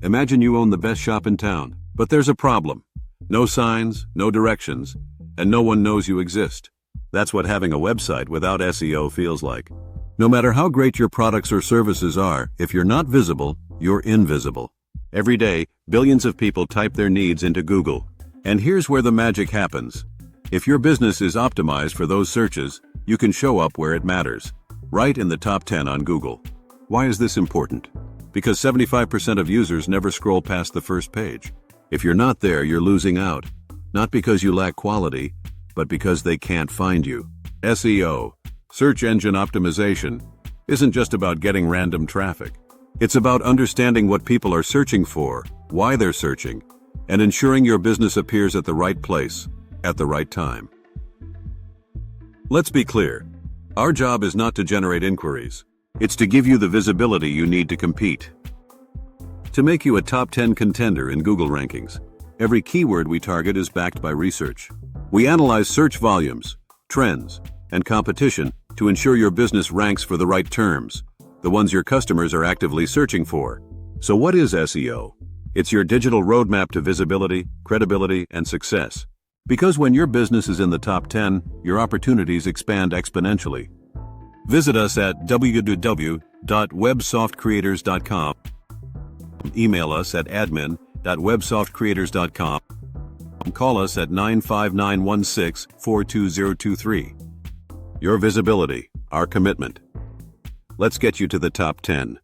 Imagine you own the best shop in town, but there's a problem. No signs, no directions, and no one knows you exist. That's what having a website without SEO feels like. No matter how great your products or services are, if you're not visible, you're invisible. Every day, billions of people type their needs into Google. And here's where the magic happens. If your business is optimized for those searches, you can show up where it matters, right in the top 10 on Google. Why is this important? Because 75% of users never scroll past the first page. If you're not there, you're losing out. Not because you lack quality, but because they can't find you. SEO, search engine optimization, isn't just about getting random traffic. It's about understanding what people are searching for, why they're searching, and ensuring your business appears at the right place, at the right time. Let's be clear. Our job is not to generate inquiries. It's to give you the visibility you need to compete. To make you a top 10 contender in Google rankings, every keyword we target is backed by research. We analyze search volumes, trends, and competition to ensure your business ranks for the right terms, the ones your customers are actively searching for. So what is SEO? It's your digital roadmap to visibility, credibility, and success. Because when your business is in the top 10, your opportunities expand exponentially. Visit us at www.websoftcreators.com. Email us at admin.websoftcreators.com. Call us at 95916-42023. Your visibility, our commitment. Let's get you to the top 10.